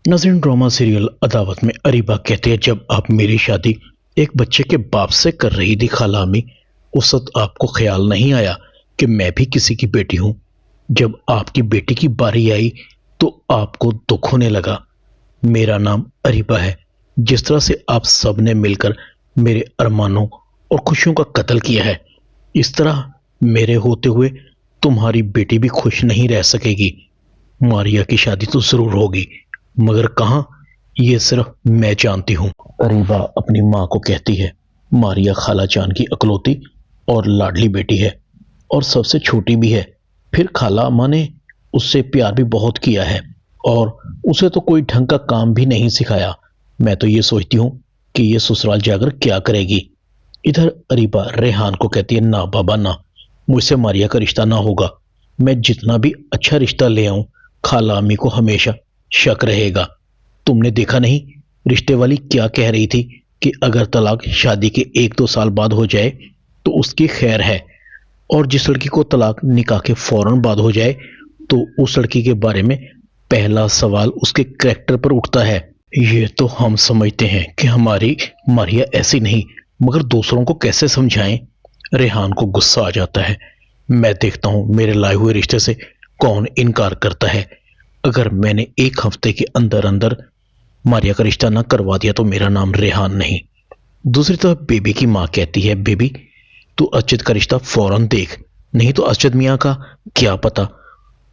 नाज़रीन, drama serial अदावत में अरीबा कहते हैं, जब आप मेरी शादी एक बच्चे के बाप से कर रही थी खाला अम्मी, उस वक्त आपको ख्याल नहीं आया कि मैं भी किसी की बेटी हूँ। जब आपकी बेटी की बारी आई तो आपको दुख होने लगा। मेरा नाम अरीबा है। जिस तरह से आप सब ने मिलकर मेरे अरमानों और खुशियों का कत्ल किया है, इस तरह मेरे होते हुए तुम्हारी बेटी भी खुश नहीं रह सकेगी। मारिया की शादी तो जरूर होगी, मगर कहाँ, ये सिर्फ मैं जानती हूँ। अरीबा अपनी माँ को कहती है, मारिया खाला जान की अकलौती और लाडली बेटी है और सबसे छोटी भी है। फिर खाला अम्मा ने उससे प्यार भी बहुत किया है और उसे तो कोई ढंग का काम भी नहीं सिखाया। मैं तो ये सोचती हूँ कि ये ससुराल जाकर क्या करेगी। इधर अरीबा रेहान को कहती है, ना बाबा ना, मुझसे मारिया का रिश्ता ना होगा। मैं जितना भी अच्छा रिश्ता ले आऊं, खाला अम्मी को हमेशा शक रहेगा। तुमने देखा नहीं रिश्ते वाली क्या कह रही थी कि अगर तलाक शादी के 1-2 साल बाद हो जाए तो उसकी खैर है, और जिस लड़की को तलाक निकाह के फौरन बाद हो जाए तो उस लड़की के बारे में पहला सवाल उसके करैक्टर पर उठता है। ये तो हम समझते हैं कि हमारी मारिया ऐसी नहीं, मगर दूसरों को कैसे समझाएं। रेहान को गुस्सा आ जाता है। मैं देखता हूं मेरे लाए हुए रिश्ते से कौन इनकार करता है। अगर मैंने 1 हफ्ते के अंदर अंदर मारिया का रिश्ता ना करवा दिया तो मेरा नाम रेहान नहीं। दूसरी तरफ बेबी की माँ कहती है, बेबी तू अरशद का रिश्ता फौरन देख, नहीं तो अरशद मियाँ का क्या पता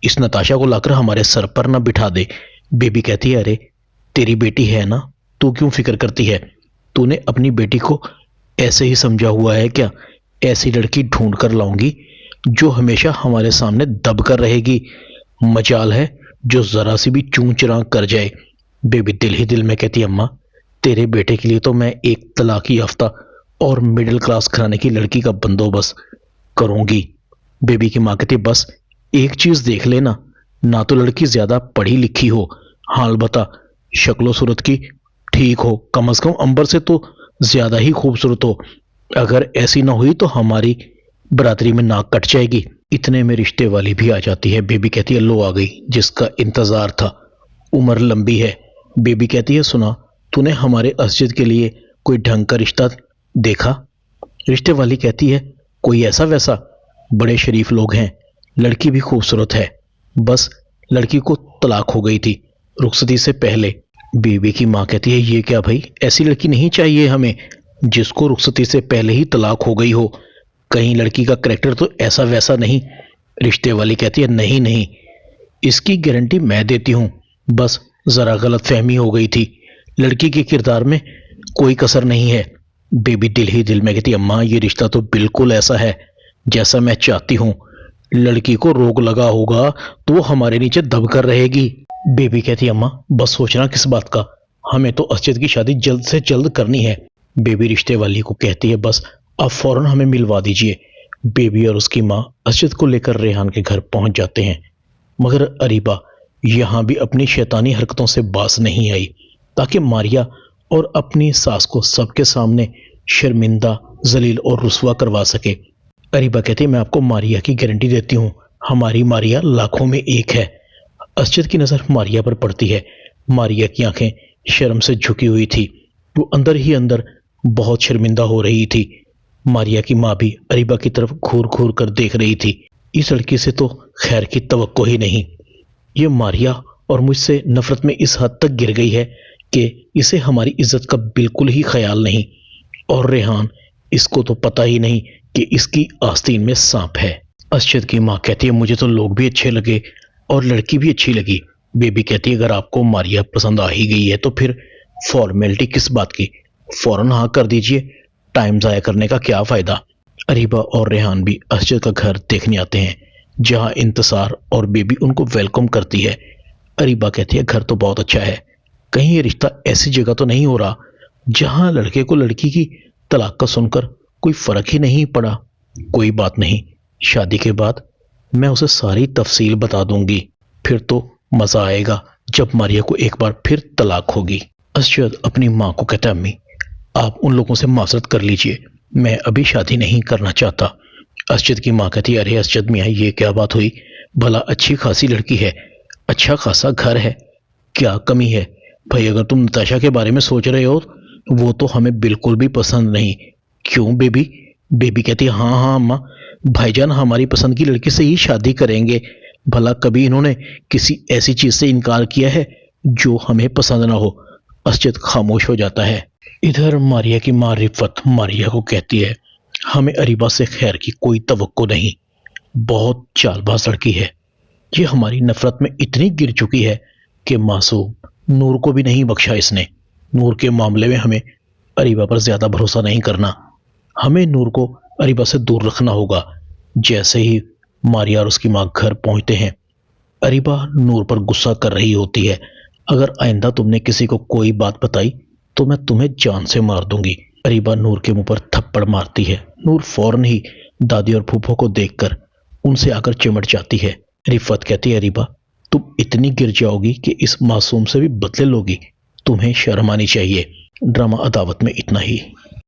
इस नताशा को लाकर हमारे सर पर ना बिठा दे। बेबी कहती है, अरे तेरी बेटी है ना, तू क्यों फिक्र करती है? तूने अपनी बेटी को ऐसे ही समझा हुआ है क्या? ऐसी लड़की ढूंढ कर लाऊंगी जो हमेशा हमारे सामने दब कर रहेगी। मजाल है जो जरा सी भी चूं चरां कर जाए। बेबी दिल ही दिल में कहती है, अम्मा तेरे बेटे के लिए तो मैं एक तलाक याफ्ता और मिडिल क्लास घराने की लड़की का बंदोबस्त करूंगी। बेबी की माँ कहती है, बस एक चीज देख लेना, ना तो लड़की ज्यादा पढ़ी लिखी हो, हाल बता शक्लो सूरत की ठीक हो, कम से कम अंबर से तो ज्यादा ही खूबसूरत हो। अगर ऐसी ना हुई तो हमारी बरादरी में नाक कट जाएगी। इतने में रिश्ते वाली भी आ जाती है। बेबी कहती है, लो आ गई जिसका इंतजार था। उम्र लंबी है। बेबी कहती है, सुना तूने हमारे अरशद के लिए कोई ढंग का रिश्ता देखा? रिश्ते वाली कहती है, कोई ऐसा वैसा, बड़े शरीफ लोग हैं, लड़की भी खूबसूरत है, बस लड़की को तलाक हो गई थी रुखसती से पहले। बेबी की माँ कहती है, ये क्या भाई, ऐसी लड़की नहीं चाहिए हमें जिसको रुखसती से पहले ही तलाक हो गई हो। कहीं लड़की का करैक्टर तो ऐसा वैसा नहीं। रिश्ते वाली कहती है, नहीं नहीं, इसकी गारंटी मैं देती हूँ, बस जरा गलत फहमी हो गई थी, लड़की के किरदार में कोई कसर नहीं है। बेबी दिल ही दिल में कहती है, अम्मा ये रिश्ता तो बिल्कुल ऐसा है जैसा मैं चाहती हूँ। लड़की को रोग लगा होगा तो वो हमारे नीचे दब कर रहेगी। बेबी कहती है, अम्मा बस सोचना किस बात का, हमें तो अरशद की शादी जल्द से जल्द करनी है। बेबी रिश्ते वाली को कहती है, बस आप फौरन हमें मिलवा दीजिए। बेबी और उसकी माँ अरशद को लेकर रेहान के घर पहुंच जाते हैं, मगर अरीबा यहाँ भी अपनी शैतानी हरकतों से बाज नहीं आई, ताकि मारिया और अपनी सास को सबके सामने शर्मिंदा, जलील और रुसवा करवा सके। अरीबा कहती है, मैं आपको मारिया की गारंटी देती हूँ, हमारी मारिया लाखों में एक है। अरशद की नज़र मारिया पर पड़ती है। मारिया की आंखें शर्म से झुकी हुई थी, वो अंदर ही अंदर बहुत शर्मिंदा हो रही थी। मारिया की माँ भी अरीबा की तरफ घूर घूर कर देख रही थी। इस लड़की से तो खैर की तवक्को ही नहीं। ये मारिया और मुझसे नफरत में इस हद तक गिर गई है कि इसे हमारी इज्जत का बिल्कुल ही ख्याल नहीं, और रेहान इसको तो पता ही नहीं कि इसकी आस्तीन में सांप है। अरशद की माँ कहती है, मुझे तो लोग भी अच्छे लगे और लड़की भी अच्छी लगी। बेबी कहती है, अगर आपको मारिया पसंद आ ही गई है तो फिर फॉर्मेलिटी किस बात की, फौरन हाँ कर दीजिए, टाइम जाया करने का क्या फायदा। अरीबा और रेहान भी अरशद का घर देखने आते हैं, जहां इंतजार और बेबी उनको वेलकम करती है। अरीबा कहती है, घर तो बहुत अच्छा है, कहीं ये रिश्ता ऐसी जगह तो नहीं हो रहा जहां लड़के को लड़की की तलाक का सुनकर कोई फर्क ही नहीं पड़ा। कोई बात नहीं, शादी के बाद मैं उसे सारी तफसील बता दूंगी, फिर तो मजा आएगा जब मारिया को एक बार फिर तलाक होगी। अरशद अपनी माँ को कहता है, अम्मी आप उन लोगों से माजरत कर लीजिए, मैं अभी शादी नहीं करना चाहता। अरशद की माँ कहती है, अरे अरशद मियाँ ये क्या बात हुई, भला अच्छी खासी लड़की है, अच्छा खासा घर है, क्या कमी है, بھائی اگر تم نتاشا کے بارے میں سوچ رہے ہو وہ تو ہمیں بالکل بھی پسند نہیں۔ کیوں بیبی؟ بیبی کہتی ہے ہاں ہاں اماں، بھائی جان ہماری پسند کی لڑکی سے ہی شادی کریں گے، بھلا کبھی انہوں نے کسی ایسی چیز سے انکار کیا ہے جو ہمیں پسند نہ ہو۔ اسجد خاموش ہو جاتا ہے۔ ادھر ماریا کی ماں رفت ماریا کو کہتی ہے ہمیں اریبہ سے خیر کی کوئی توقع نہیں، بہت چال باز لڑکی ہے، یہ ہماری نفرت میں اتنی گر چکی ہے کہ معصوم نور کو بھی نہیں بخشا اس نے۔ نور کے معاملے میں ہمیں اریبہ پر زیادہ بھروسہ نہیں کرنا، ہمیں نور کو اریبہ سے دور رکھنا ہوگا۔ جیسے ہی ماریا اور اس کی ماں گھر پہنچتے ہیں اریبہ نور پر غصہ کر رہی ہوتی ہے، اگر آئندہ تم نے کسی کو کوئی بات بتائی تو میں تمہیں جان سے مار دوں گی۔ اریبہ نور کے منہ پر تھپڑ مارتی ہے۔ نور فوراً ہی دادی اور پھوپھو کو دیکھ کر ان سے آ کر چمٹ جاتی ہے۔ رفت کہتی ہے اریبہ تم اتنی گر جاؤ گی کہ اس معصوم سے بھی بدلے لوگی، تمہیں شرم آنی چاہیے۔ ڈرامہ عداوت میں اتنا ہی۔